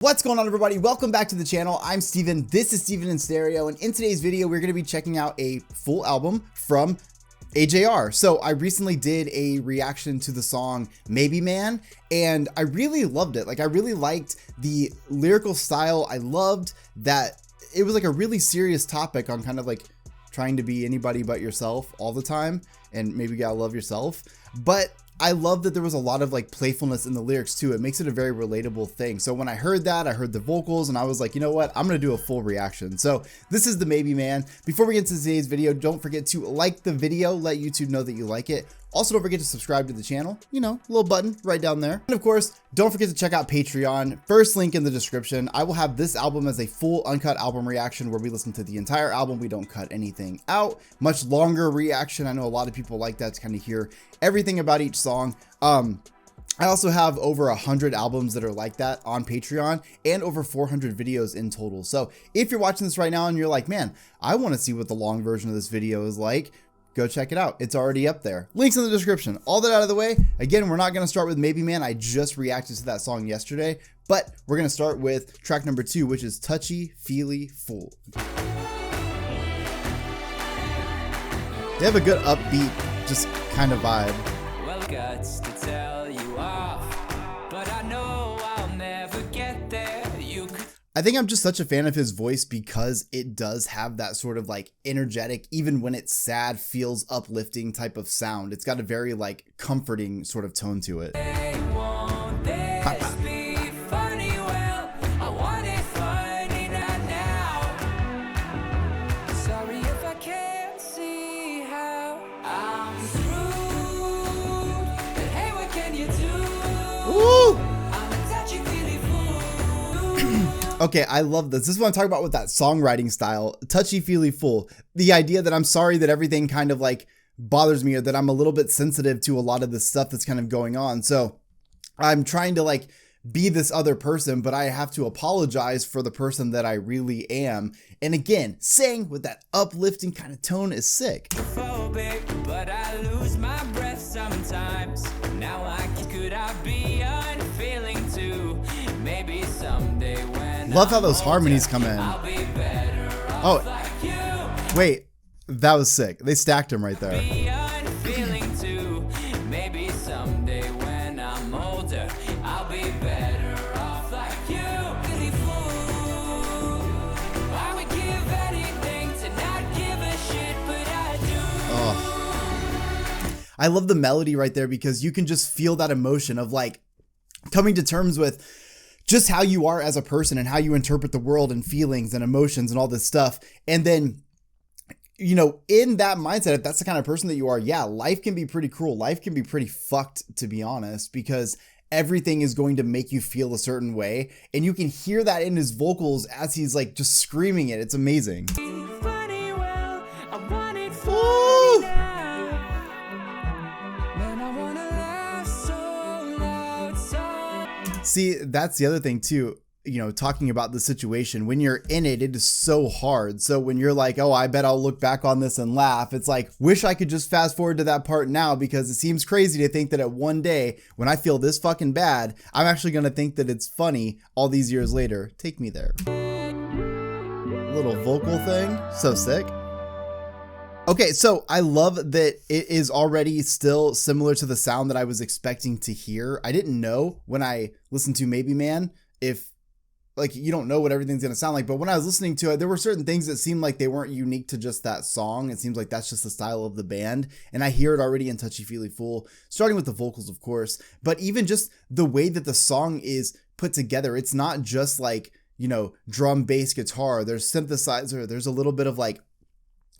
What's going on, everybody? Welcome back to the channel. I'm Steven. This is Steven in Stereo, and in today's video, we're going to be checking out a full album from AJR. So I recently did a reaction to the song Maybe Man, and I really loved it. Like, I really liked the lyrical style. I loved that it was like a really serious topic on kind of like trying to be anybody but yourself all the time, and maybe you gotta love yourself. But I love that there was a lot of like playfulness in the lyrics too. It makes it a very relatable thing. So when I heard that, I heard the vocals and I was like, you know what? I'm going to do a full reaction. So this is the Maybe Man. Before we get into today's video, don't forget to like the video, let YouTube know that you like it. Also, don't forget to subscribe to the channel, you know, little button right down there. And of course, don't forget to check out Patreon. First link in the description. I will have this album as a full uncut album reaction where we listen to the entire album. We don't cut anything out. Much longer reaction. I know a lot of people like that to kind of hear everything about each song. I also have over 100 albums that are like that on Patreon and over 400 videos in total. So if you're watching this right now and you're like, man, I want to see what the long version of this video is like, go check it out. It's already up there. Links in the description. All that out of the way. Again, we're not going to start with Maybe Man. I just reacted to that song yesterday, but we're going to start with track number 2, which is Touchy, Feely, Fool. They have a good upbeat, just kind of vibe. Well, guts to tell you off, but I know I'll never get there. I think I'm just such a fan of his voice because it does have that sort of like energetic, even when it's sad, feels uplifting type of sound. It's got a very like comforting sort of tone to it. Okay, I love this. This is what I'm talking about with that songwriting style. Touchy, feely, fool. The idea that I'm sorry that everything kind of like bothers me, or that I'm a little bit sensitive to a lot of the stuff that's kind of going on. So I'm trying to like be this other person, but I have to apologize for the person that I really am. And again, saying with that uplifting kind of tone is sick. But I lose my breath sometimes. Now could I be unfeeling too? Maybe someday when love how those harmonies come in. Oh, wait, that was sick. They stacked him right there. Maybe someday when I'm older, I'll be better off like you. I would give anything to not give a shit, but I do. Oh, I love the melody right there because you can just feel that emotion of like coming to terms with just how you are as a person and how you interpret the world and feelings and emotions and all this stuff. And then, you know, in that mindset, if that's the kind of person that you are, yeah, life can be pretty cruel. Life can be pretty fucked, to be honest, because everything is going to make you feel a certain way. And you can hear that in his vocals as he's like just screaming it. It's amazing. See, that's the other thing too, you know, talking about the situation. When you're in it, it is so hard. So when you're like, oh, I bet I'll look back on this and laugh. It's like, wish I could just fast forward to that part now, because it seems crazy to think that at one day when I feel this fucking bad, I'm actually going to think that it's funny all these years later. Take me there. Little vocal thing. So sick. Okay, so I love that it is already still similar to the sound that I was expecting to hear. I didn't know when I listened to Maybe Man if, like, you don't know what everything's going to sound like, but when I was listening to it, there were certain things that seemed like they weren't unique to just that song. It seems like that's just the style of the band, and I hear it already in Touchy, Feely, Fool, starting with the vocals, of course, but even just the way that the song is put together. It's not just like, you know, drum, bass, guitar. There's synthesizer. There's a little bit of like,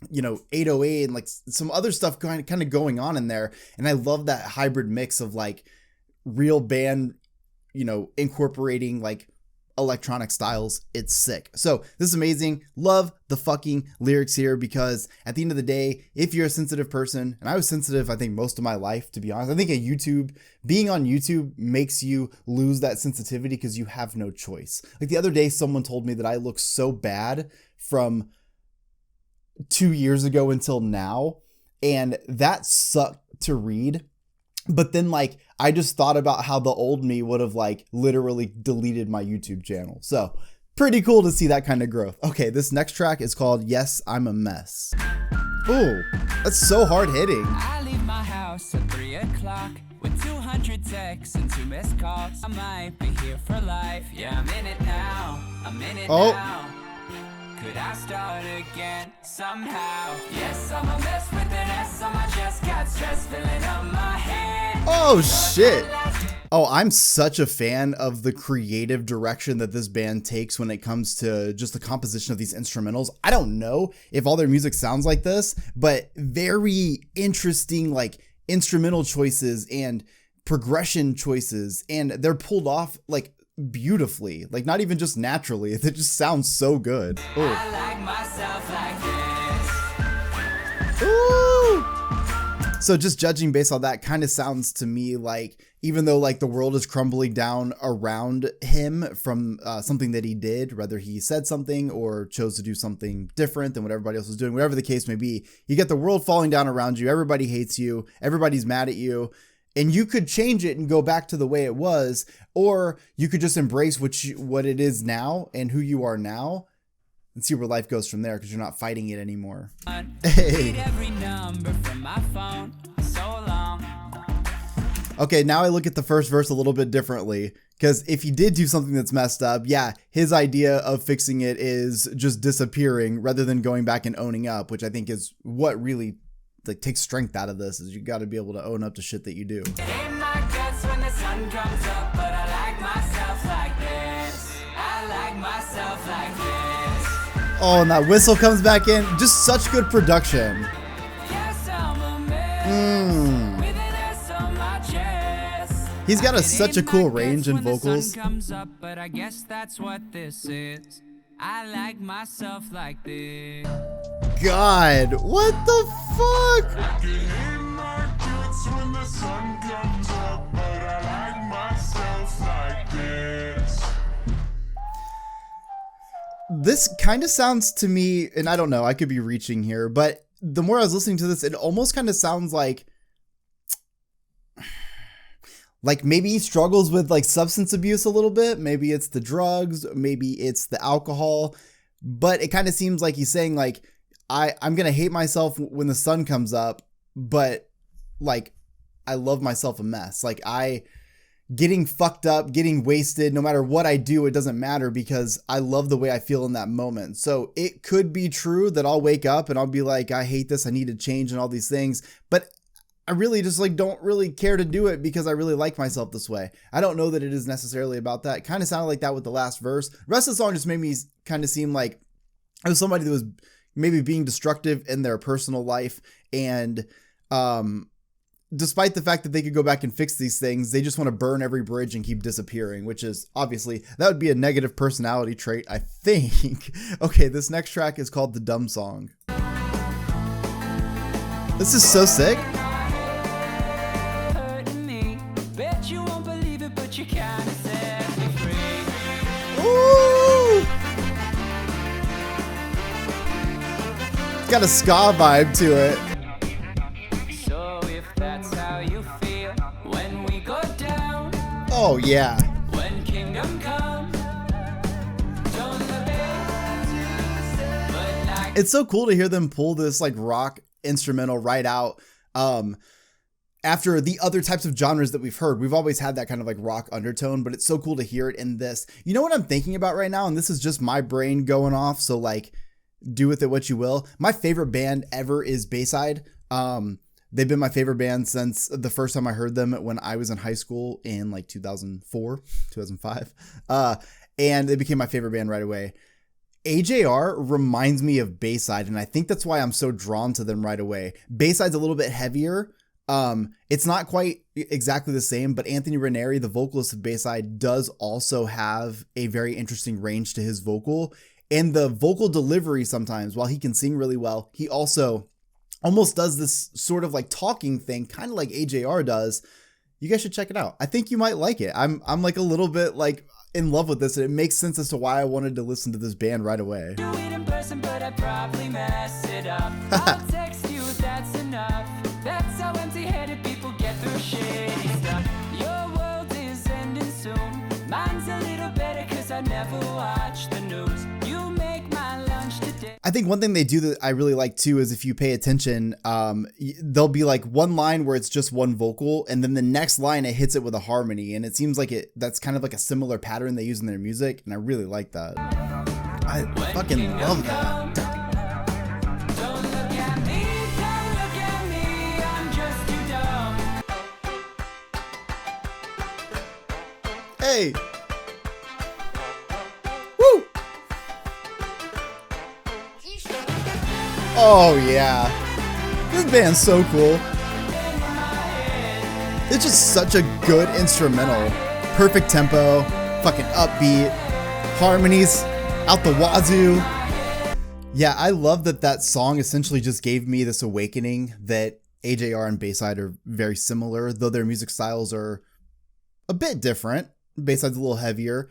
you know, 808 and like some other stuff kind of going on in there. And I love that hybrid mix of like real band, you know, incorporating like electronic styles. It's sick. So this is amazing. Love the fucking lyrics here, because at the end of the day, if you're a sensitive person, and I was sensitive, I think most of my life, to be honest, I think being on YouTube makes you lose that sensitivity because you have no choice. Like the other day, someone told me that I look so bad from 2 years ago until now, and that sucked to read But then like I just thought about how the old me would have like literally deleted my YouTube channel. So pretty cool to see that kind of growth. Okay, this next track is called Yes, I'm a Mess. Ooh, that's so hard hitting. I leave my house at 3 o'clock with 200 texts and 2 missed calls. I might be here for life. Yeah, I'm in it now. I'm in it now. Could I start again somehow? Yes, I'm a mess with an S on my chest. Got stress filling up my head. Oh shit. Oh, I'm such a fan of the creative direction that this band takes when it comes to just the composition of these instrumentals. I don't know if all their music sounds like this, but very interesting like instrumental choices and progression choices, and they're pulled off like beautifully, like not even just naturally. It just sounds so good. Ooh. I like myself like this. Ooh. So just judging based on that, kind of sounds to me like, even though like the world is crumbling down around him from something that he did, whether he said something or chose to do something different than what everybody else was doing, whatever the case may be, you get the world falling down around you. Everybody hates you. Everybody's mad at you. And you could change it and go back to the way it was, or you could just embrace what it is now and who you are now and see where life goes from there, because you're not fighting it anymore. Hey. Every number from my phone so long. Okay, now I look at the first verse a little bit differently, because if he did do something that's messed up, yeah, his idea of fixing it is just disappearing rather than going back and owning up, which I think is what really like takes strength out of this, is you got to be able to own up to shit that you do. In my guts when the sun comes up, but I like myself like this. I like myself like this. Oh, and that whistle comes back in. Just such good production. Yes, I'm a mess. With an S on my chest. He's got I such get a in cool my range guts in when the vocals. sun comes up, but I guess that's what this is. I like myself like this. God, what the fuck? This kind of sounds to me, and I don't know, I could be reaching here, but the more I was listening to this, it almost kind of sounds like maybe he struggles with like substance abuse a little bit. Maybe it's the drugs, maybe it's the alcohol, but it kind of seems like he's saying like, I'm going to hate myself when the sun comes up, but like, I love myself a mess. Like getting fucked up, getting wasted, no matter what I do, it doesn't matter because I love the way I feel in that moment. So it could be true that I'll wake up and I'll be like, I hate this, I need to change and all these things, but I really just like don't really care to do it because I really like myself this way. I don't know that it is necessarily about that. It kind of sounded like that with the last verse. The rest of the song just made me kind of seem like I was somebody that was maybe being destructive in their personal life, and despite the fact that they could go back and fix these things, they just want to burn every bridge and keep disappearing, which is obviously, that would be a negative personality trait, I think. Okay, this next track is called The Dumb Song. This is so sick. Ooh! It's got a ska vibe to it. So if that's how you feel when we go down, Oh yeah. when kingdom comes, don't look but like It's so cool to hear them pull this like rock instrumental right out after the other types of genres that we've heard. We've always had that kind of like rock undertone, but it's so cool to hear it in this. You know what I'm thinking about right now? And this is just my brain going off, so like do with it what you will. My favorite band ever is Bayside. They've been my favorite band since the first time I heard them when I was in high school in like 2004, 2005. And they became my favorite band right away. AJR reminds me of Bayside, and I think that's why I'm so drawn to them right away. Bayside's a little bit heavier. It's not quite exactly the same, but Anthony Ranieri, the vocalist of Bayside, does also have a very interesting range to his vocal, and the vocal delivery sometimes, while he can sing really well, he also almost does this sort of like talking thing, kind of like AJR does. You guys should check it out. I think you might like it. I'm like a little bit like in love with this, and it makes sense as to why I wanted to listen to this band right away. do it in person, but I probably mess it up. I'll text you, that's enough. That's how empty-headed people get through shit. watch the news. You make my lunch today. I think one thing they do that I really like too is if you pay attention, there'll be like one line where it's just one vocal, and then the next line it hits it with a harmony, and it seems like that's kind of like a similar pattern they use in their music, and I really like that. I fucking love that. Don't look at me, I'm just too dumb. Hey! Woo! Oh yeah. This band's so cool. It's just such a good instrumental. Perfect tempo, fucking upbeat, harmonies out the wazoo. Yeah, I love that song essentially just gave me this awakening that AJR and Bayside are very similar, though their music styles are a bit different. Bayside's a little heavier.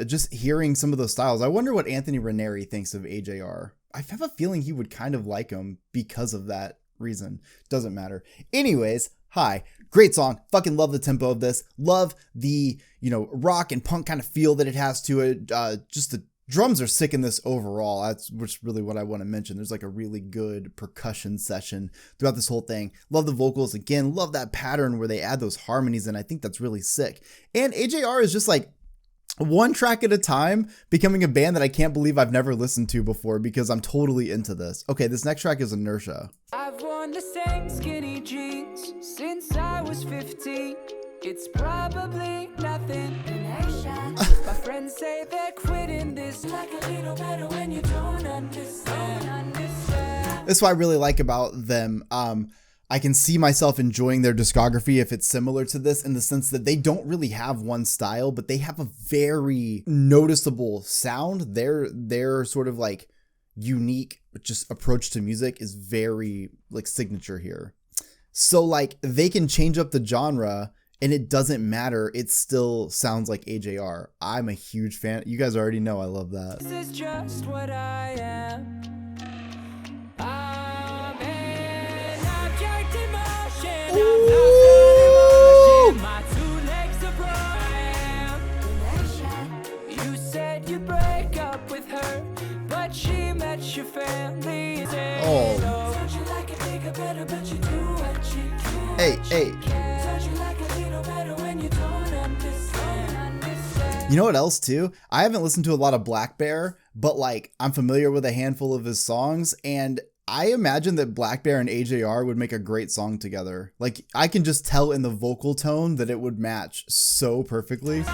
Just hearing some of those styles, I wonder what Anthony Ranieri thinks of AJR. I have a feeling he would kind of like him because of that reason. Doesn't matter. Anyways, hi. Great song. Fucking love the tempo of this. Love the, rock and punk kind of feel that it has to it. Just the drums are sick in this overall. That's really what I want to mention. There's like a really good percussion session throughout this whole thing. Love the vocals. Again, love that pattern where they add those harmonies, and I think that's really sick. And AJR is just like one track at a time, becoming a band that I can't believe I've never listened to before because I'm totally into this. Okay, this next track is Inertia. I've worn the same skinny jeans since I was 15. It's probably nothing. My friends say they're quitting this. Like a little better when you don't understand. That's what I really like about them. I can see myself enjoying their discography if it's similar to this, in the sense that they don't really have one style, but they have a very noticeable sound. Their sort of like unique just approach to music is very like signature here. So like they can change up the genre and it doesn't matter. It still sounds like AJR. I'm a huge fan. You guys already know I love that. This is just what I am. I'm an object in motion. Ooh. My 2 legs are broken. You said you'd break up with her, but she met your family. Oh. Hey. You know what else too? I haven't listened to a lot of Black Bear, but like I'm familiar with a handful of his songs, and I imagine that Black Bear and AJR would make a great song together. Like I can just tell in the vocal tone that it would match so perfectly.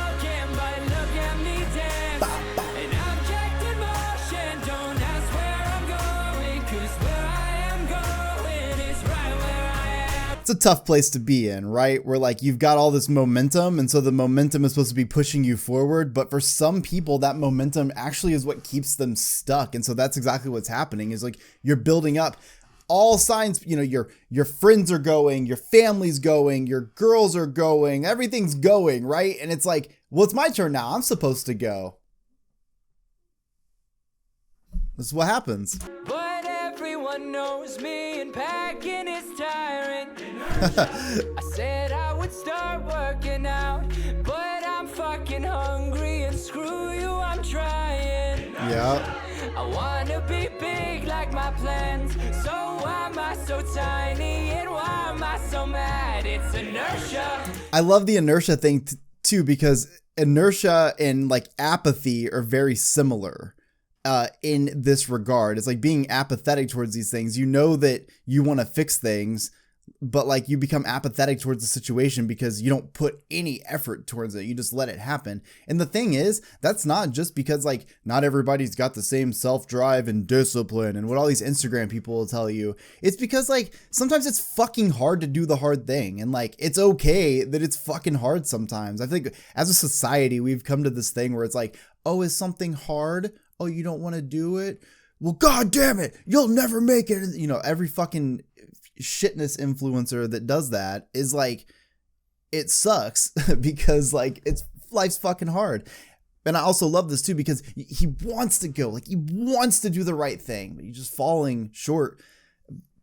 It's a tough place to be in, right? Where like you've got all this momentum, and so the momentum is supposed to be pushing you forward, but for some people that momentum actually is what keeps them stuck. And so that's exactly what's happening, is like you're building up all signs, your friends are going, your family's going, your girls are going, everything's going, right? And it's like, well, it's my turn now. I'm supposed to go. This is what happens. But everyone knows me, and packing is tiring. I said I would start working out, but I'm fucking hungry, and screw you, I'm trying. Yeah. I wanna be big like my plans, so why am I so tiny, and why am I so mad? It's inertia. I love the inertia thing too, because inertia and like apathy are very similar. In this regard, it's like being apathetic towards these things. You know that you want to fix things, but like you become apathetic towards the situation because you don't put any effort towards it. You just let it happen. And the thing is, that's not just because like not everybody's got the same self-drive and discipline and what all these Instagram people will tell you. It's because like sometimes it's fucking hard to do the hard thing, and like it's okay that it's fucking hard sometimes. I think as a society we've come to this thing where it's like, oh, is something hard? Oh, you don't want to do it? Well, God damn it, you'll never make it. Every fucking shitness influencer that does that is like, it sucks because like life's fucking hard. And I also love this too, because he wants to go, like he wants to do the right thing, but he's just falling short,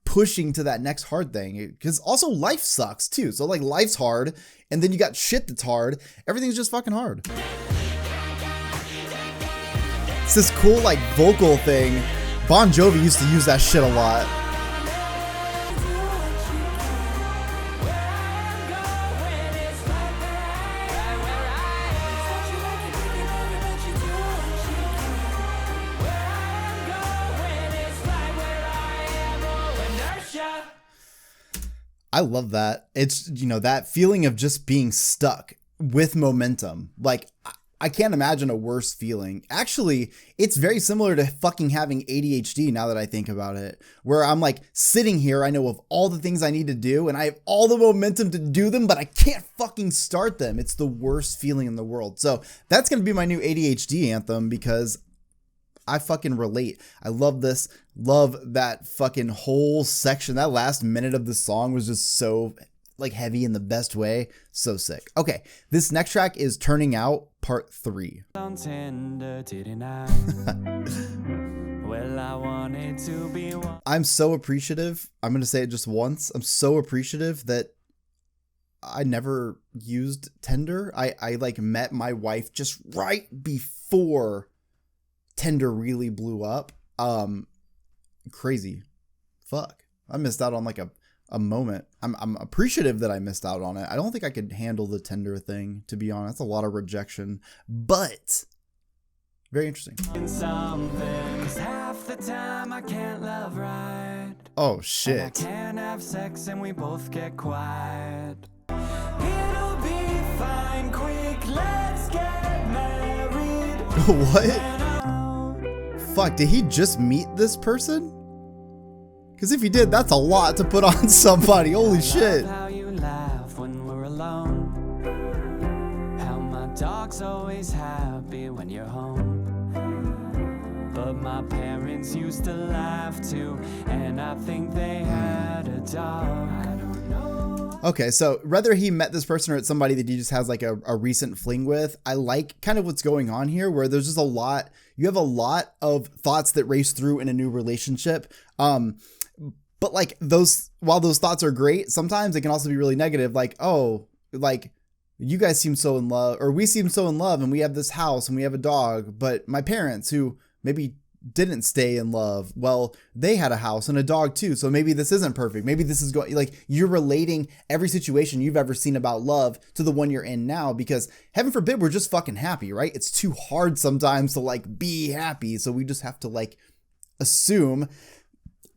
pushing to that next hard thing. Because also life sucks too. So like life's hard, and then you got shit that's hard. Everything's just fucking hard. It's this cool like vocal thing. Bon Jovi used to use that shit a lot. I love that. It's, you know, that feeling of just being stuck with momentum. Like, I can't imagine a worse feeling. Actually, it's very similar to fucking having ADHD now that I think about it, where I'm like sitting here, I know of all the things I need to do and I have all the momentum to do them, but I can't fucking start them. It's the worst feeling in the world. So that's going to be my new ADHD anthem because I fucking relate. I love this. Love that fucking whole section. That last minute of the song was just so like heavy in the best way. So sick. Okay, this next track is Turning Out Part 3. Tender, didn't I? Well, I wanted to be one. I'm so appreciative. I'm going to say it just once. I'm so appreciative that I never used Tinder. I like met my wife just right before Tinder really blew up. Crazy. Fuck. I missed out on like a moment. I'm appreciative that I missed out on it. I don't think I could handle the Tinder thing, to be honest. That's a lot of rejection, but very interesting. Half the time I can't love right. Oh shit. I can't have sex and we both get quiet. It'll be fine, quick, let's get married. What? Fuck, did he just meet this person? Because if he did, that's a lot to put on somebody. Holy shit. How you laugh when we're alone. How my dog's always happy when you're home. But my parents used to laugh too, and I think they had a dog. I don't know. Okay, so whether he met this person or it's somebody that he just has like a recent fling with, I like kind of what's going on here where there's just a lot, you have a lot of thoughts that race through in a new relationship. But like while those thoughts are great, sometimes they can also be really negative. Like, oh, like you guys seem so in love, or we seem so in love and we have this house and we have a dog, but my parents who maybe didn't stay in love, well, they had a house and a dog too. So maybe this isn't perfect. Maybe this is going, like, you're relating every situation you've ever seen about love to the one you're in now, because heaven forbid we're just fucking happy, right? It's too hard sometimes to like be happy. So we just have to like assume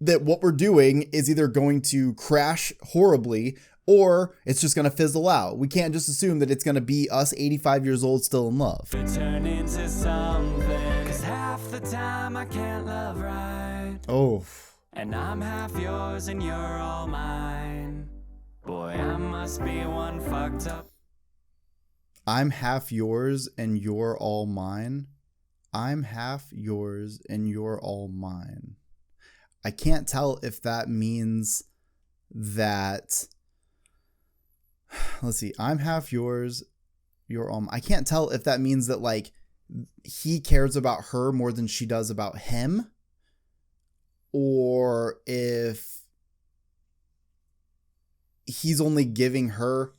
that what we're doing is either going to crash horribly or it's just going to fizzle out. We can't just assume that it's going to be us 85 years old still in love. Turn into something. 'Cause half the time I can't love right. Oh. And I'm half yours and you're all mine. Boy, I must be one fucked up. I'm half yours and you're all mine. I'm half yours and you're all mine. I can't tell if that means that, let's see, I'm half yours, you're all mine. I can't tell if that means that like he cares about her more than she does about him, or if he's only giving her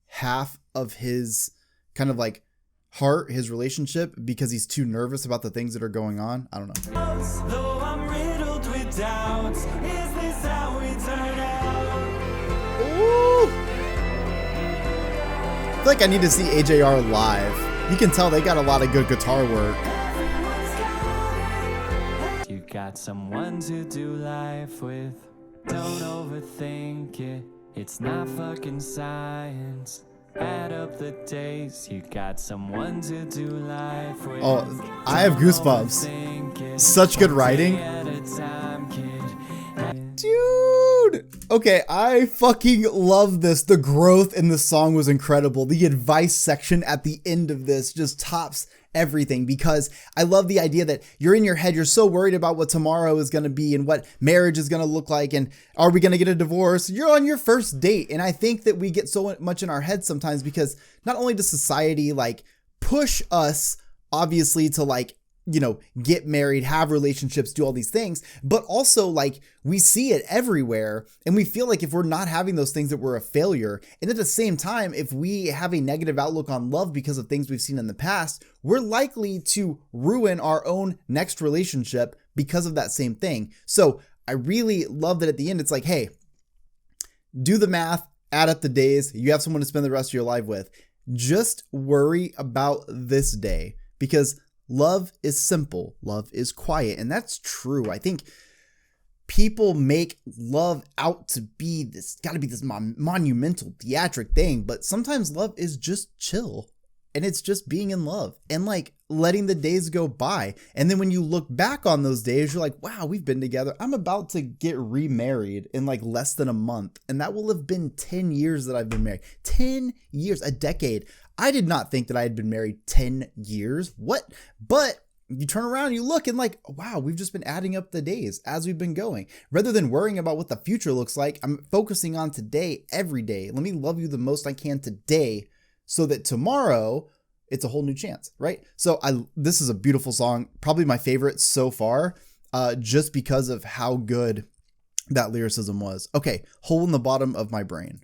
half of his kind of like heart, his relationship, because he's too nervous about the things that are going on. I don't know. Though I'm riddled with doubts, is this how we turn out? Ooh. I feel like I need to see AJR live. You can tell they got a lot of good guitar work. You got someone to do life with. Don't overthink it. It's not fucking science. Add up the days, you got someone to do life with. Oh, I have goosebumps. Such good writing. Dude! Okay, I fucking love this. The growth in the song was incredible. The advice section at the end of this just tops everything, because I love the idea that you're in your head, you're so worried about what tomorrow is going to be and what marriage is going to look like and are we going to get a divorce? You're on your first date. And I think that we get so much in our heads sometimes because not only does society like push us obviously to like get married, have relationships, do all these things, but also like we see it everywhere and we feel like if we're not having those things that we're a failure. And at the same time, if we have a negative outlook on love because of things we've seen in the past, we're likely to ruin our own next relationship because of that same thing. So I really love that at the end, it's like, hey, do the math, add up the days, you have someone to spend the rest of your life with. Just worry about this day because love is simple. Love is quiet. And that's true. I think people make love out to be this, gotta be this monumental theatric thing, but sometimes love is just chill and it's just being in love and like letting the days go by. And then when you look back on those days, you're like, wow, we've been together. I'm about to get remarried in like less than a month. And that will have been 10 years that I've been married. 10 years, a decade. I did not think that I had been married 10 years. What? But you turn around, you look and like, wow, we've just been adding up the days as we've been going. Rather than worrying about what the future looks like, I'm focusing on today, every day. Let me love you the most I can today so that tomorrow it's a whole new chance, right? So this is a beautiful song, probably my favorite so far, just because of how good that lyricism was. Okay, Hole in the Bottom of My Brain.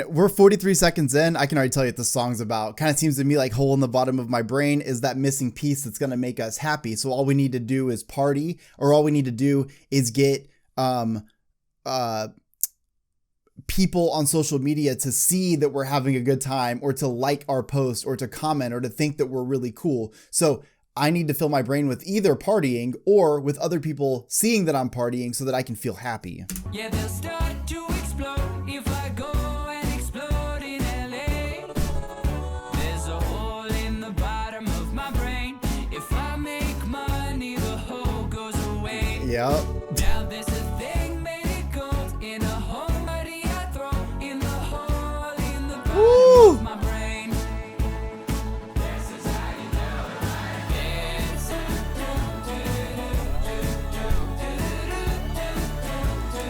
We're 43 seconds in. I can already tell you what the song's about. Kind of seems to me like hole in the bottom of my brain is that missing piece that's going to make us happy. So all we need to do is party, or all we need to do is get people on social media to see that we're having a good time, or to like our post, or to comment, or to think that we're really cool. So I need to fill my brain with either partying or with other people seeing that I'm partying so that I can feel happy. Yeah, they'll start to explode if I go. Yep. Now there's a thing made gold in a hole I throw in the hole in the bottom of my brain. This is how you do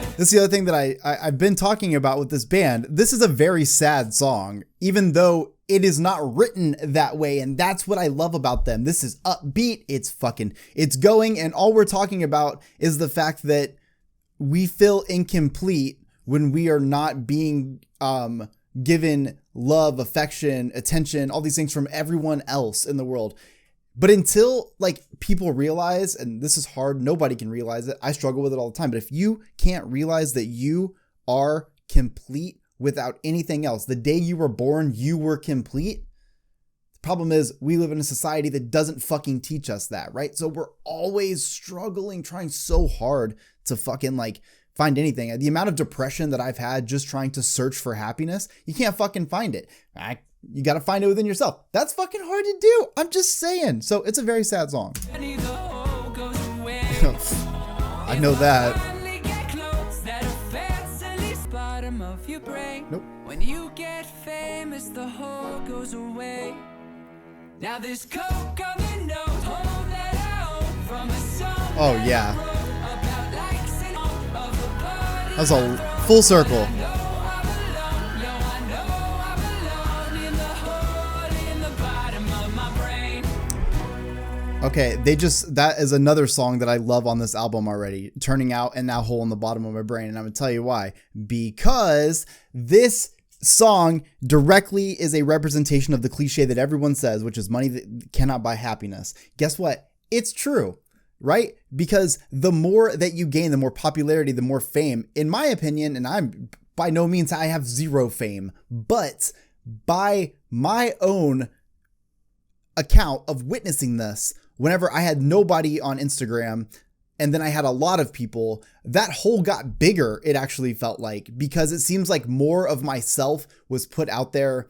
it. This is the other thing that I've been talking about with this band. This is a very sad song, even though it is not written that way, and that's what I love about them. This is upbeat, it's going, and all we're talking about is the fact that we feel incomplete when we are not being given love, affection, attention, all these things from everyone else in the world. But until like people realize, and this is hard, nobody can realize it. I struggle with it all the time. But if you can't realize that you are complete without anything else, the day you were born, you were complete. The problem is we live in a society that doesn't fucking teach us that, right? So we're always struggling, trying so hard to fucking like find anything. The amount of depression that I've had just trying to search for happiness, you can't fucking find it. You got to find it within yourself. That's fucking hard to do. I'm just saying. So it's a very sad song. I know that. Nope. When you get famous, the hole goes away. Now there's coke on the note, home that I own from a song. Oh yeah. That was a full circle. Okay, that is another song that I love on this album already. Turning Out and Now Hole in the Bottom of My Brain. And I'm going to tell you why. Because this song directly is a representation of the cliche that everyone says, which is money that cannot buy happiness. Guess what? It's true, right? Because the more that you gain, the more popularity, the more fame, in my opinion, and I'm by no means, I have zero fame, but by my own account of witnessing this, whenever I had nobody on Instagram and then I had a lot of people, that hole got bigger, it actually felt like, because it seems like more of myself was put out there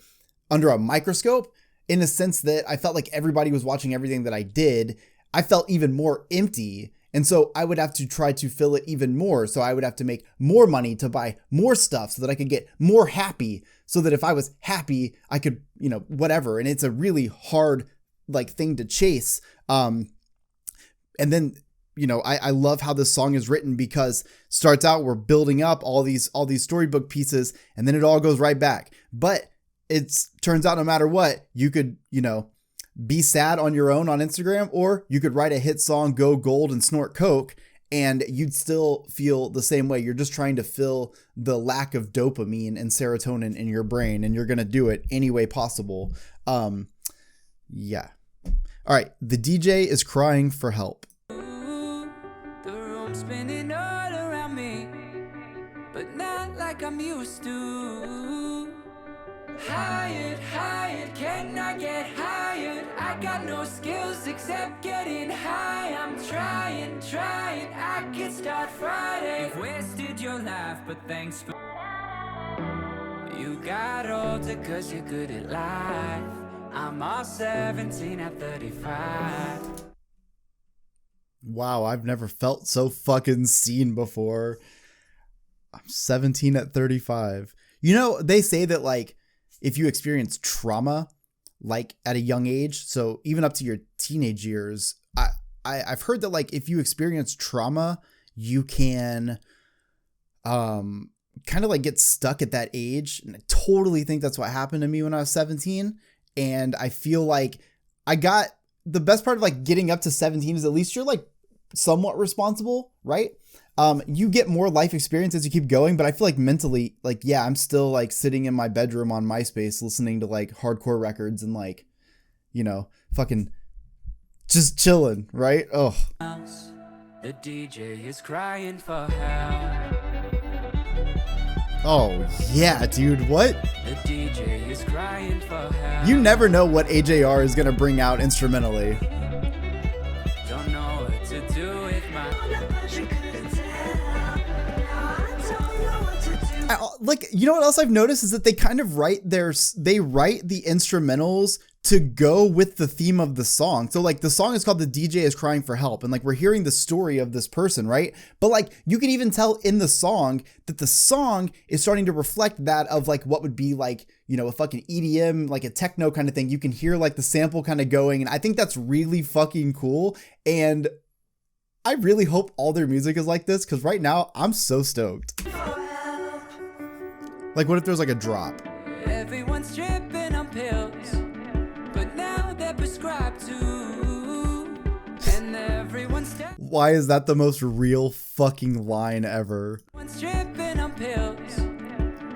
under a microscope, in a sense that I felt like everybody was watching everything that I did. I felt even more empty. And so I would have to try to fill it even more. So I would have to make more money to buy more stuff so that I could get more happy, so that if I was happy, I could, whatever. And it's a really hard like thing to chase. And then, I love how this song is written, because starts out, we're building up all these storybook pieces, and then it all goes right back. But it turns out no matter what, you could, be sad on your own on Instagram, or you could write a hit song, go gold, and snort coke, and you'd still feel the same way. You're just trying to fill the lack of dopamine and serotonin in your brain, and you're going to do it any way possible. Yeah. All right. The DJ is crying for help. The room's spinning all around me, but not like I'm used to. Hired, can I get hired? I got no skills except getting high. I'm trying, I could start Friday. You've wasted your life, but thanks for... You got older cause you're good at life. I'm all 17 at 35. Wow, I've never felt so fucking seen before. I'm 17 at 35. They say that like, if you experience trauma, like at a young age, so even up to your teenage years, I've heard that like if you experience trauma, you can kind of like get stuck at that age. And I totally think that's what happened to me when I was 17. And I feel like I got the best part of like getting up to 17 is at least you're like somewhat responsible, right? You get more life experience as you keep going, but I feel like mentally, like, yeah, I'm still like sitting in my bedroom on MySpace listening to like hardcore records and like, fucking just chilling, right? Oh. The DJ is crying for help. Oh, yeah, dude, what? The DJ is crying for help. You never know what AJR is going to bring out instrumentally. Don't know what to do with my... What else I've noticed is that they kind of write the instrumentals to go with the theme of the song. So like the song is called The DJ is Crying for Help. And like we're hearing the story of this person, right? But like you can even tell in the song that the song is starting to reflect that of like what would be like, a fucking EDM, like a techno kind of thing. You can hear like the sample kind of going. And I think that's really fucking cool. And I really hope all their music is like this, because right now I'm so stoked. Like, what if there's like a drop? Everyone's tripping on pills, but now they're prescribed to. And everyone's Why is that the most real fucking line ever? Everyone's tripping on pills,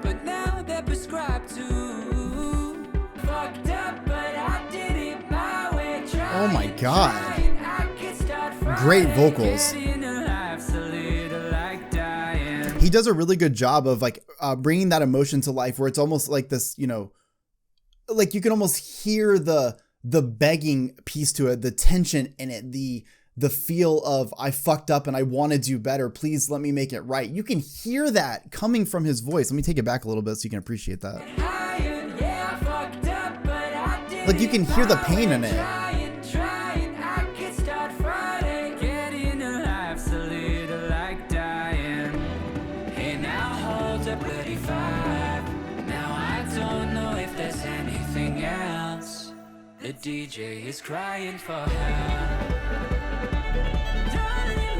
but now they're prescribed to. Fucked up, but I did it my way. Oh my god. Great vocals. He does a really good job of like bringing that emotion to life, where it's almost like this, like you can almost hear the begging piece to it, the tension in it, the feel of I fucked up and I want to do better. Please let me make it right. You can hear that coming from his voice. Let me take it back a little bit so you can appreciate that. Like you can hear the pain in it. The DJ is crying for help.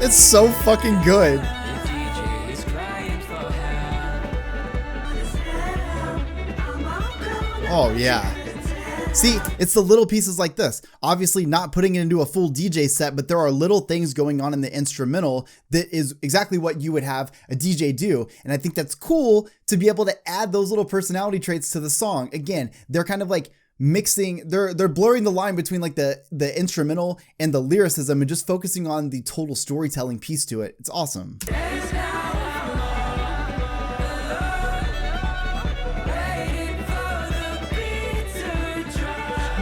It's so fucking good. The DJ is crying for help. Oh yeah. See, it's the little pieces like this. Obviously not putting it into a full DJ set, but there are little things going on in the instrumental that is exactly what you would have a DJ do. And I think that's cool to be able to add those little personality traits to the song. Again, they're kind of like mixing, they're blurring the line between like the instrumental and the lyricism and just focusing on the total storytelling piece to it. It's awesome.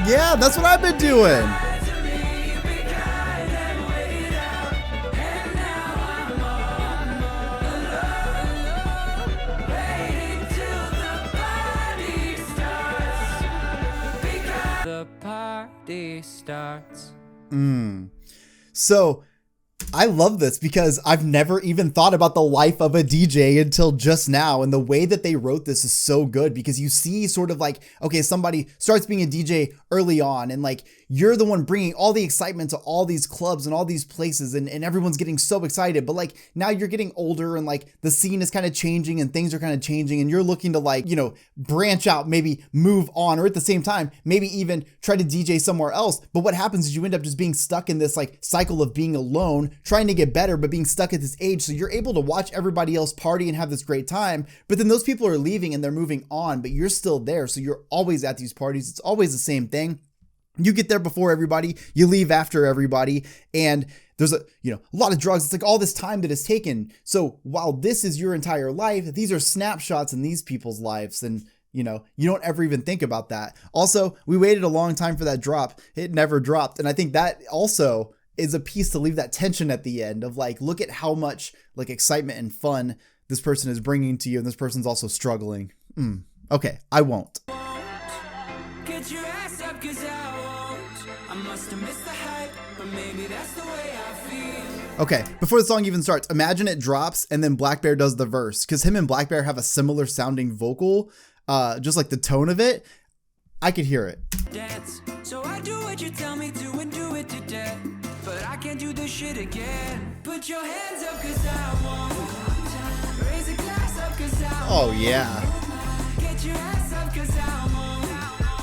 Yeah, that's what I've been doing. The party starts. So I love this because I've never even thought about the life of a DJ until just now. And the way that they wrote this is so good because you see sort of like, okay, somebody starts being a DJ early on and like you're the one bringing all the excitement to all these clubs and all these places and everyone's getting so excited. But like now you're getting older and like the scene is kind of changing and things are kind of changing and you're looking to like, you know, branch out, maybe move on, or at the same time, maybe even try to DJ somewhere else. But what happens is you end up just being stuck in this like cycle of being alone, trying to get better, but being stuck at this age. So you're able to watch everybody else party and have this great time, but then those people are leaving and they're moving on, but you're still there. So you're always at these parties. It's always the same thing. You get there before everybody, you leave after everybody, and there's a lot of drugs. It's like all this time that is taken. So while this is your entire life, these are snapshots in these people's lives, and you don't ever even think about that. Also, we waited a long time for that drop. It never dropped, and I think that also is a piece to leave that tension at the end of like, look at how much like excitement and fun this person is bringing to you, and this person's also struggling. Okay, I won't. Get your ass up 'cause I won't. I must have missed the hype, but maybe that's the way I feel. Okay, before the song even starts, imagine it drops and then Black Bear does the verse, because him and Black Bear have a similar sounding vocal, just like the tone of it. I could hear it. Dance. So I do what you tell me to and do it to death, but I can't do this shit again. Put your hands up 'cause I won't. Raise a glass up 'cause I won't. Oh yeah. Get your ass up 'cause I won't.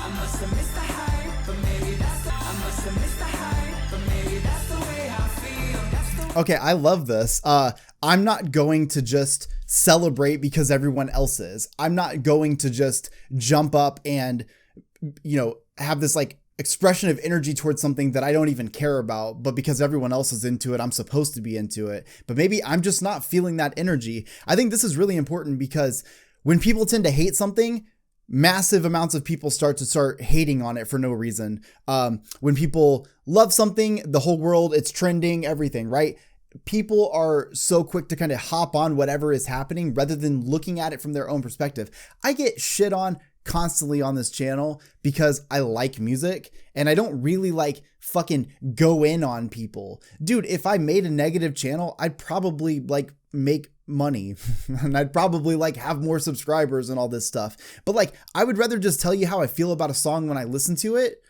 I must have missed the hype, but maybe that's the I must have missed the hype, but maybe that's the way I feel. That's the Okay, I love this. I'm not going to just celebrate because everyone else is. I'm not going to just jump up and, have this like expression of energy towards something that I don't even care about, but because everyone else is into it, I'm supposed to be into it. But maybe I'm just not feeling that energy. I think this is really important because when people tend to hate something, massive amounts of people start hating on it for no reason. When people love something, the whole world, it's trending, everything, right? People are so quick to kind of hop on whatever is happening rather than looking at it from their own perspective. I get shit on constantly on this channel because I like music and I don't really like fucking go in on people. Dude, if I made a negative channel, I'd probably like make money and I'd probably like have more subscribers and all this stuff. But like, I would rather just tell you how I feel about a song when I listen to it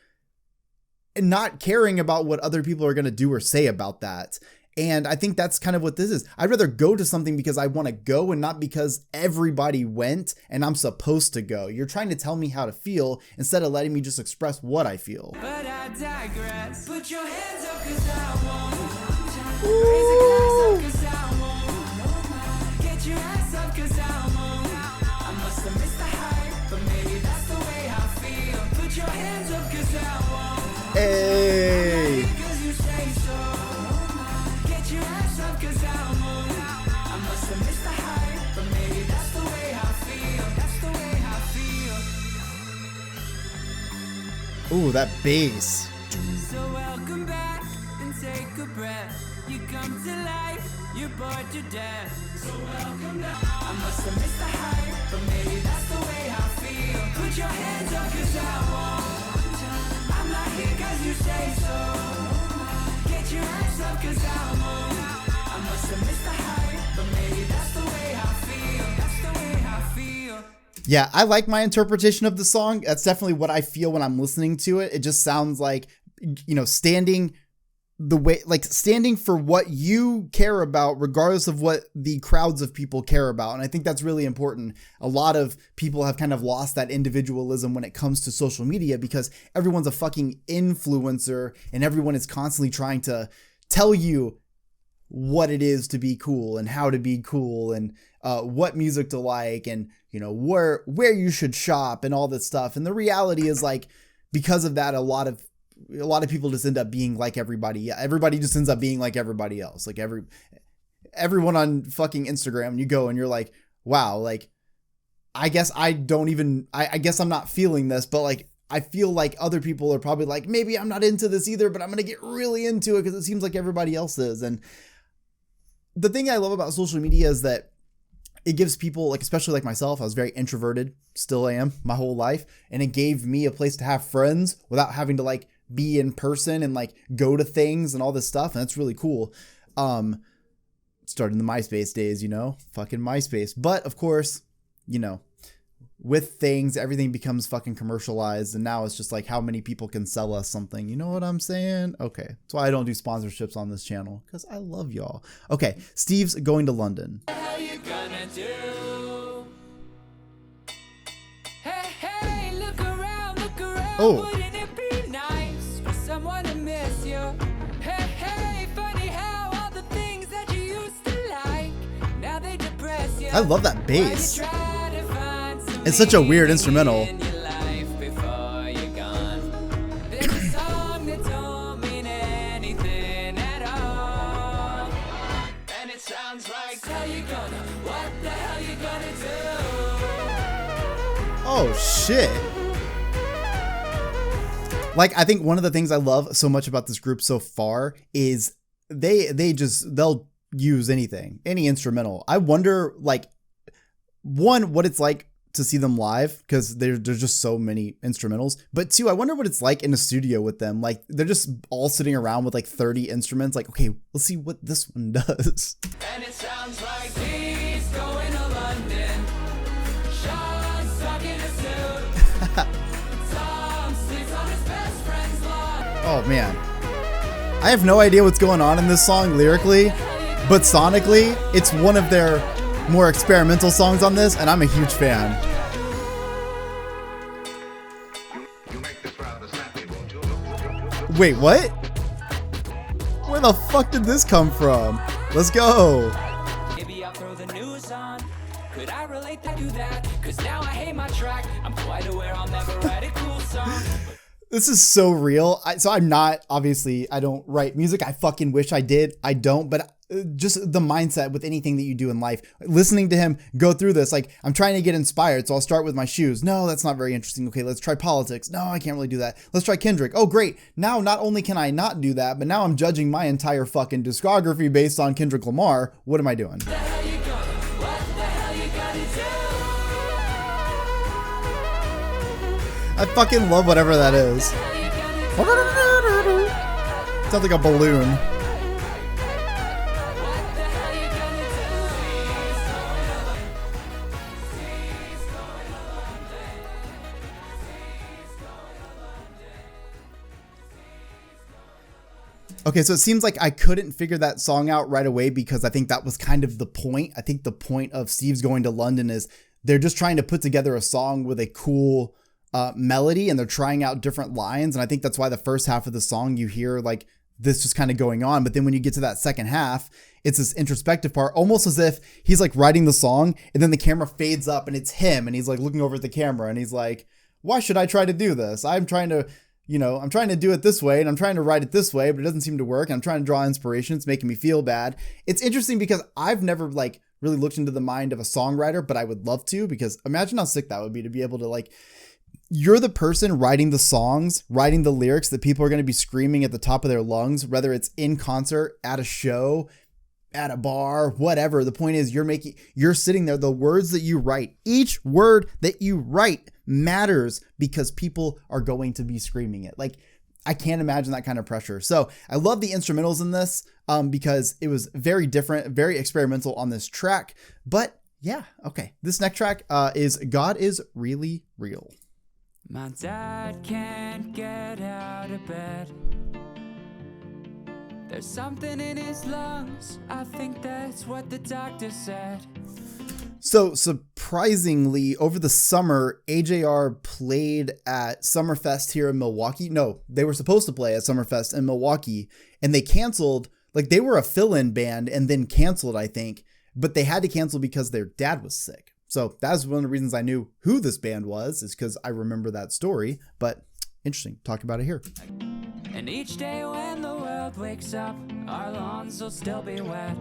and not caring about what other people are going to do or say about that. And I think that's kind of what this is. I'd rather go to something because I want to go and not because everybody went and I'm supposed to go. You're trying to tell me how to feel instead of letting me just express what I feel. But I digress. Put your hands up 'cause I won't. Raise a glass up 'cause I won't. Get your ass up 'cause I won't. I must have missed the hype, but maybe that's the way I feel. Put your hands up 'cause I won't. Hey. 'Cause you say so. Get your ass up 'cause I won't. I must have missed the hype, but maybe that's the way I feel. That's the way I feel. Ooh, that bass. So welcome back and take a breath. You come to life, you're bored to death. So welcome back. I must have missed the hype, but maybe that's the way I feel. Put your hands up 'cause I won't. I'm not here 'cause you say so. Get your ass up 'cause I won't. I must have missed the hype, but maybe that's the way I feel. That's the way I feel. Yeah, I like my interpretation of the song. That's definitely what I feel when I'm listening to it. It just sounds like, standing for what you care about, regardless of what the crowds of people care about. And I think that's really important. A lot of people have kind of lost that individualism when it comes to social media because everyone's a fucking influencer and everyone is constantly trying to tell you what it is to be cool and how to be cool and what music to like and where you should shop and all this stuff. And the reality is like, because of that, a lot of people just end up being like everybody. Yeah, everybody just ends up being like everybody else. Like everyone on fucking Instagram, you go and you're like, wow, like I guess I'm not feeling this, but like I feel like other people are probably like, maybe I'm not into this either, but I'm gonna get really into it because it seems like everybody else is. And the thing I love about social media is that it gives people, like, especially like myself, I was very introverted, still am my whole life. And it gave me a place to have friends without having to like be in person and like go to things and all this stuff. And that's really cool. Started in the MySpace days, fucking MySpace. But of course, with things, everything becomes fucking commercialized, and now it's just like how many people can sell us something. You know what I'm saying? Okay, that's why I don't do sponsorships on this channel, because I love y'all. Okay, Steve's going to London. How you gonna do? Hey, look around. Oh. Wouldn't it be nice for someone to miss you? Hey, funny how all the things that you used to like, now they depress you. I love that bass. It's such a weird instrumental. Oh shit. Like, I think one of the things I love so much about this group so far is they'll use anything, any instrumental. I wonder, like, one, what it's like to see them live, because there's just so many instrumentals. But two, I wonder what it's like in a studio with them. Like, they're just all sitting around with like 30 instruments. Like, okay, let's see what this one does. And it sounds like he's going to London. Sean's stuck in a suit. Tom sleeps on his best friend's lawn. Oh man, I have no idea what's going on in this song lyrically, but sonically, it's one of their more experimental songs on this, and I'm a huge fan. Wait, what? Where the fuck did this come from? Let's go. Maybe I'll throw the news on. Could I relate to that? Cause now I hate my track. I'm quite aware I'll never write a cool song. This is so real. So I'm not, obviously, I don't write music. I fucking wish I did. I don't, but just the mindset with anything that you do in life, listening to him go through this, like, I'm trying to get inspired. So I'll start with my shoes. No, that's not very interesting. Okay, let's try politics. No, I can't really do that. Let's try Kendrick. Oh, great. Now, not only can I not do that, but now I'm judging my entire fucking discography based on Kendrick Lamar. What am I doing? What the hell you gonna do? I fucking love whatever that is. Sounds like a balloon. Okay, so it seems like I couldn't figure that song out right away, because I think that was kind of the point. I think the point of Steve's Going to London is they're just trying to put together a song with a cool melody, and they're trying out different lines. And I think that's why the first half of the song you hear like this just kind of going on. But then when you get to that second half, it's this introspective part, almost as if he's like writing the song, and then the camera fades up and it's him, and he's like looking over at the camera, and he's like, why should I try to do this? I'm trying to do it this way, and I'm trying to write it this way, but it doesn't seem to work. And I'm trying to draw inspiration. It's making me feel bad. It's interesting because I've never like really looked into the mind of a songwriter, but I would love to, because imagine how sick that would be to be able to, like, you're the person writing the songs, writing the lyrics that people are going to be screaming at the top of their lungs, whether it's in concert, at a show, at a bar, whatever. The point is you're sitting there. The words that you write, each word that you write matters, because people are going to be screaming it. Like, I can't imagine that kind of pressure. So I love the instrumentals in this because it was very different, very experimental on this track. But yeah, okay. This next track is God Is Really Real. My dad can't get out of bed. There's something in his lungs. I think that's what the doctor said. So surprisingly, over the summer, AJR played at Summerfest here in Milwaukee. No, they were supposed to play at Summerfest in Milwaukee, and they canceled. Like, they were a fill-in band and then canceled, I think, but they had to cancel because their dad was sick. So that's one of the reasons I knew who this band was, is because I remember that story. But interesting, talk about it here. And each day when the world wakes up, our lawns will still be wet.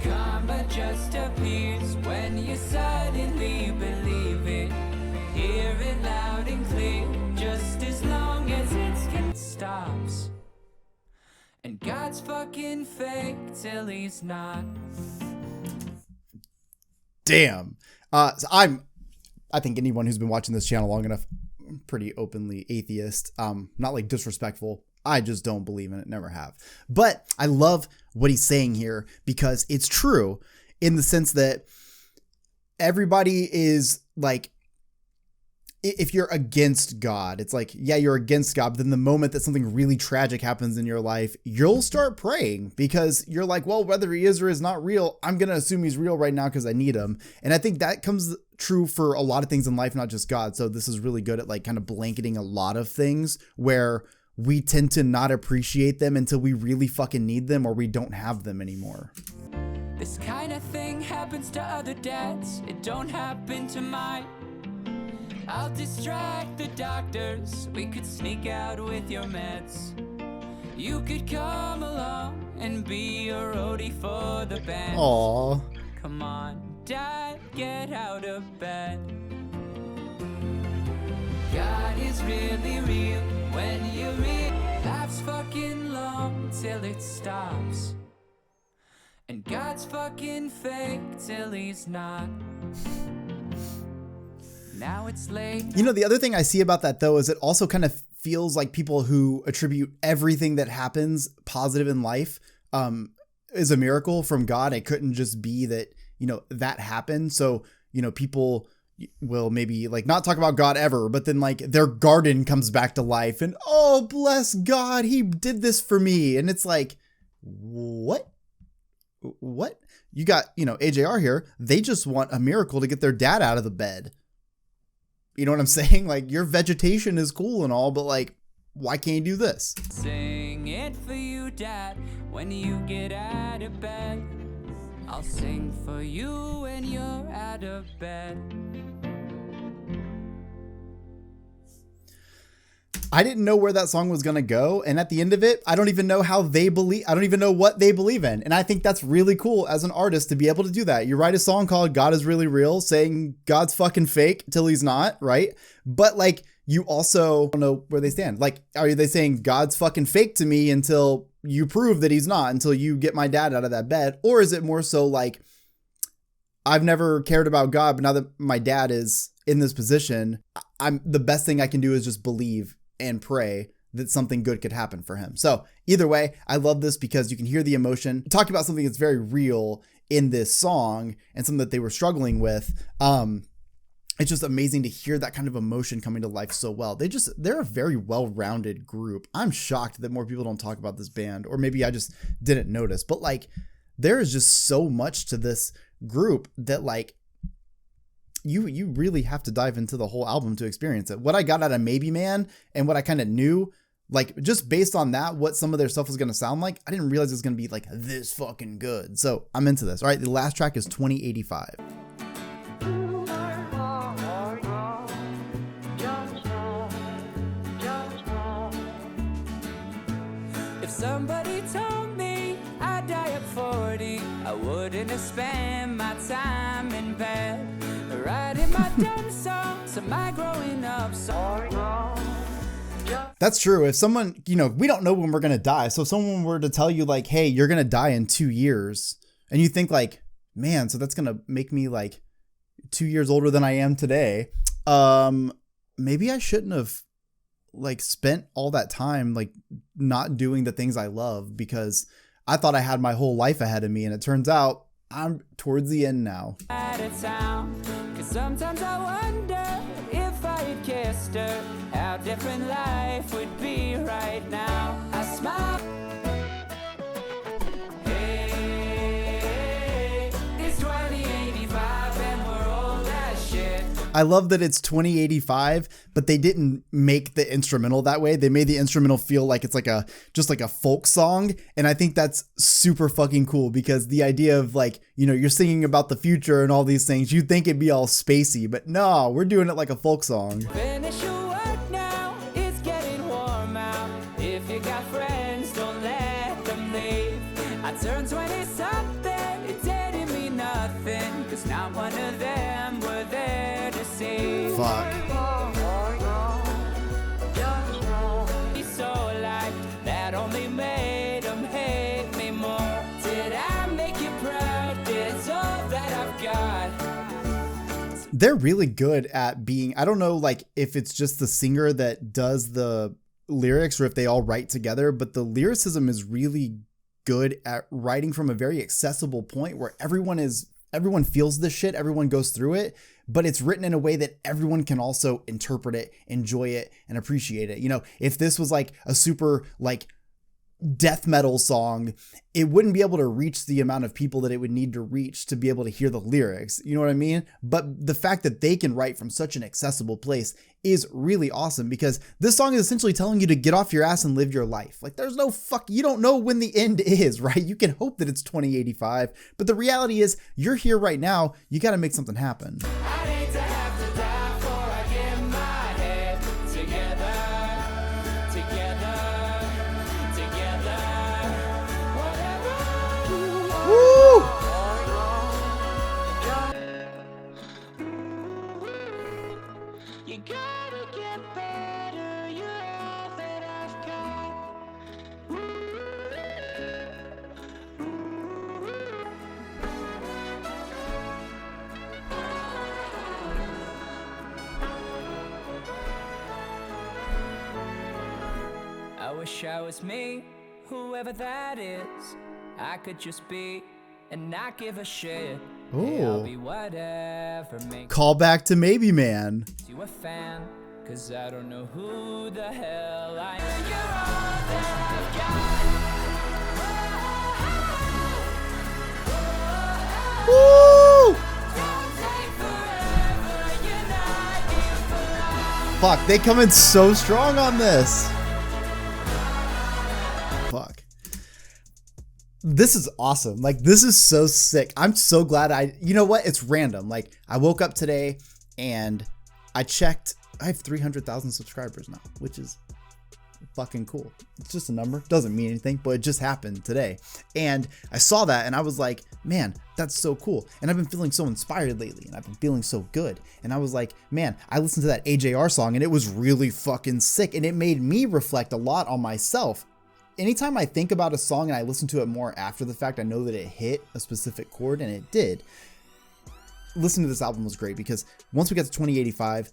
Karma just appears when you suddenly believe it. Hear it loud and clear, just as long as it stops. And God's fucking fake till he's not. Damn. So I think anyone who's been watching this channel long enough, I'm pretty openly atheist. Not like disrespectful. I just don't believe in it, never have. But I love what he's saying here because it's true in the sense that everybody is like, if you're against God, it's like, yeah, you're against God. But then the moment that something really tragic happens in your life, you'll start praying because you're like, well, whether he is or is not real, I'm going to assume he's real right now because I need him. And I think that comes true for a lot of things in life, not just God. So this is really good at like kind of blanketing a lot of things where we tend to not appreciate them until we really fucking need them or we don't have them anymore. This kind of thing happens to other dads. It don't happen to mine. I'll distract the doctors. We could sneak out with your meds. You could come along and be a roadie for the band. Aww. Come on, Dad, get out of bed. God is really real when you real. Life's fucking long till it stops. And God's fucking fake till he's not. Now it's late. You know, the other thing I see about that, though, is it also kind of feels like people who attribute everything that happens positive in life is a miracle from God. It couldn't just be that, you know, that happened. So, you know, people will maybe like not talk about God ever, but then like their garden comes back to life and, oh, bless God, he did this for me. And it's like, what? You got, you know, AJR here. They just want a miracle to get their dad out of the bed. You know what I'm saying? Like, your vegetation is cool and all, but like, why can't you do this? Sing it for you, Dad, when you get out of bed. I'll sing for you when you're out of bed. I didn't know where that song was going to go. And at the end of it, I don't even know how they believe. I don't even know what they believe in. And I think that's really cool as an artist to be able to do that. You write a song called God is Really Real, saying God's fucking fake till he's not, right? But like, you also don't know where they stand. Like, are they saying God's fucking fake to me until you prove that he's not, until you get my dad out of that bed? Or is it more so like, I've never cared about God, but now that my dad is in this position, the best thing I can do is just believe and pray that something good could happen for him. So either way, I love this because you can hear the emotion. Talking about something that's very real in this song and something that they were struggling with. It's just amazing to hear that kind of emotion coming to life so well. They're a very well-rounded group. I'm shocked that more people don't talk about this band, or maybe I just didn't notice, but like, there is just so much to this group that like, you really have to dive into the whole album to experience it. What I got out of Maybe Man and what I kind of knew, like just based on that, what some of their stuff was going to sound like, I didn't realize it was going to be like this fucking good. So I'm into this. All right. The last track is 2085. If somebody told me I'd die at 40, I wouldn't have spent my time in bed writing my dumb songs of my growing up song. That's true. If someone, you know, we don't know when we're going to die. So if someone were to tell you like, hey, you're going to die in 2 years, and you think like, man, so that's going to make me like 2 years older than I am today. Maybe I shouldn't have like spent all that time like not doing the things I love, because I thought I had my whole life ahead of me, and it turns out I'm towards the end now. Out of town, 'cause sometimes I wonder if I had kissed her, how different life would be right now. I smile. Hey, it's 2085 and we're old as shit. I love that it's 2085, but they didn't make the instrumental that way. They made the instrumental feel like it's like just like a folk song. And I think that's super fucking cool, because the idea of like, you know, you're singing about the future and all these things, you think it'd be all spacey, but no, we're doing it like a folk song. Finish your work now, it's getting warm out. If you got friends, don't let them leave. I turned 20 something, it didn't mean nothing, 'cause not one of them were there to see. Fuck. So like that only made them hate me more. Did I make you proud? It's all that I've got. They're really good at being, I don't know, like if it's just the singer that does the lyrics or if they all write together, but the lyricism is really good at writing from a very accessible point where everyone feels this shit, everyone goes through it, but it's written in a way that everyone can also interpret it, enjoy it, and appreciate it. You know, if this was like a super like death metal song, it wouldn't be able to reach the amount of people that it would need to reach to be able to hear the lyrics. You know what I mean? But the fact that they can write from such an accessible place is really awesome, because this song is essentially telling you to get off your ass and live your life. Like there's no you don't know when the end is, right? You can hope that it's 2085, but the reality is you're here right now. You got to make something happen. I wish I was me, whoever that is. I could just be and not give a shit. Hey, I'll be whatever makes Call back to Maybe Man. you a fan, cause I don't know who the hell I am. You're all that I've got. Woo! Don't take forever, you're not here for long. Fuck, they come in so strong on this. Fuck. This is awesome. Like, this is so sick. I'm so glad you know what? It's random. Like, I woke up today and I checked. I have 300,000 subscribers now, which is fucking cool. It's just a number. Doesn't mean anything, but it just happened today. And I saw that and I was like, man, that's so cool. And I've been feeling so inspired lately and I've been feeling so good. And I was like, man, I listened to that AJR song and it was really fucking sick. And it made me reflect a lot on myself. Anytime I think about a song and I listen to it more after the fact, I know that it hit a specific chord, and it did. Listening to this album was great because once we got to 2085,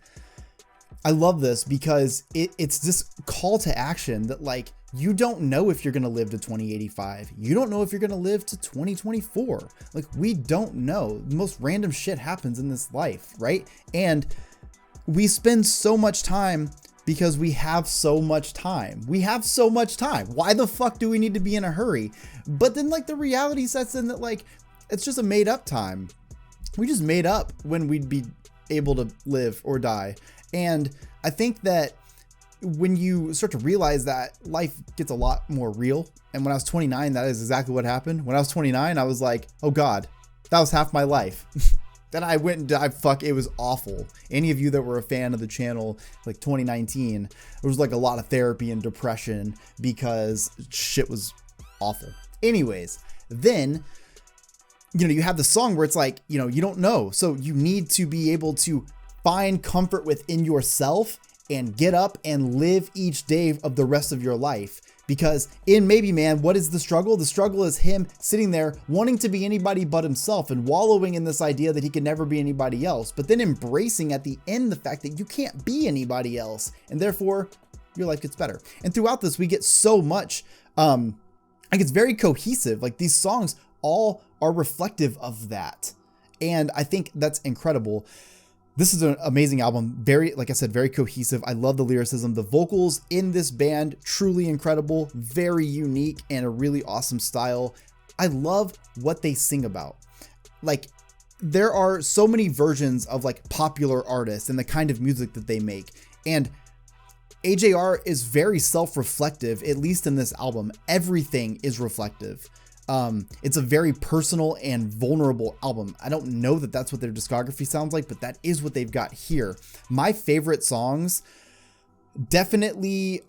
I love this because it's this call to action that, like, you don't know if you're going to live to 2085. You don't know if you're going to live to 2024. Like, we don't know. The most random shit happens in this life, right? And we spend so much time because we have so much time. We have so much time. Why the fuck do we need to be in a hurry? But then, like, the reality sets in that, like, it's just a made up time. We just made up when we'd be able to live or die. And I think that when you start to realize that, life gets a lot more real. And when I was 29, that is exactly what happened. When I was 29, I was like, oh God, that was half my life. Then I went and died. Fuck, it was awful. Any of you that were a fan of the channel, like 2019, there was like a lot of therapy and depression because shit was awful. Anyways, then, you know, you have the song where it's like, you know, you don't know. So you need to be able to find comfort within yourself and get up and live each day of the rest of your life. Because in Maybe Man, what is the struggle? The struggle is him sitting there wanting to be anybody but himself and wallowing in this idea that he can never be anybody else, but then embracing at the end the fact that you can't be anybody else, and therefore your life gets better. And throughout this, we get so much, like, it's very cohesive. Like, these songs all are reflective of that. And I think that's incredible. This is an amazing album. Very, like I said, very cohesive. I love the lyricism. The vocals in this band, truly incredible, very unique, and a really awesome style. I love what they sing about. Like, there are so many versions of, like, popular artists and the kind of music that they make. And AJR is very self-reflective, at least in this album. Everything is reflective. It's a very personal and vulnerable album. I don't know that that's what their discography sounds like, but that is what they've got here. My favorite songs, definitely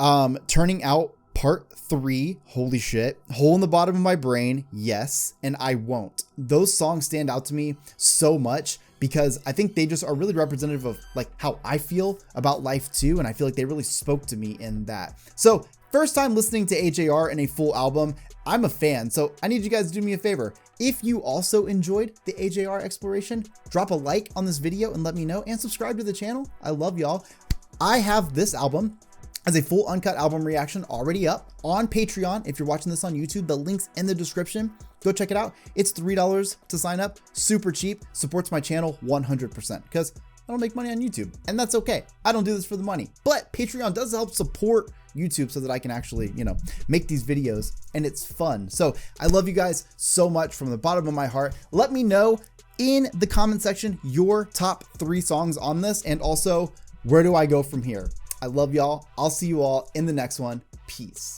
Turning Out Part 3, holy shit. Hole in the Bottom of My Brain, yes, and I Won't. Those songs stand out to me so much because I think they just are really representative of, like, how I feel about life too, and I feel like they really spoke to me in that. So, first time listening to AJR in a full album, I'm a fan, so I need you guys to do me a favor. If you also enjoyed the AJR exploration, drop a like on this video and let me know, and subscribe to the channel. I love y'all. I have this album has a full uncut album reaction already up on Patreon. If you're watching this on YouTube, the link's in the description. Go check it out. It's $3 to sign up. Super cheap. Supports my channel 100% because I don't make money on YouTube, and that's okay. I don't do this for the money, but Patreon does help support YouTube so that I can actually, make these videos, and it's fun. So I love you guys so much from the bottom of my heart. Let me know in the comment section your top 3 songs on this, and also where do I go from here? I love y'all. I'll see you all in the next one. Peace.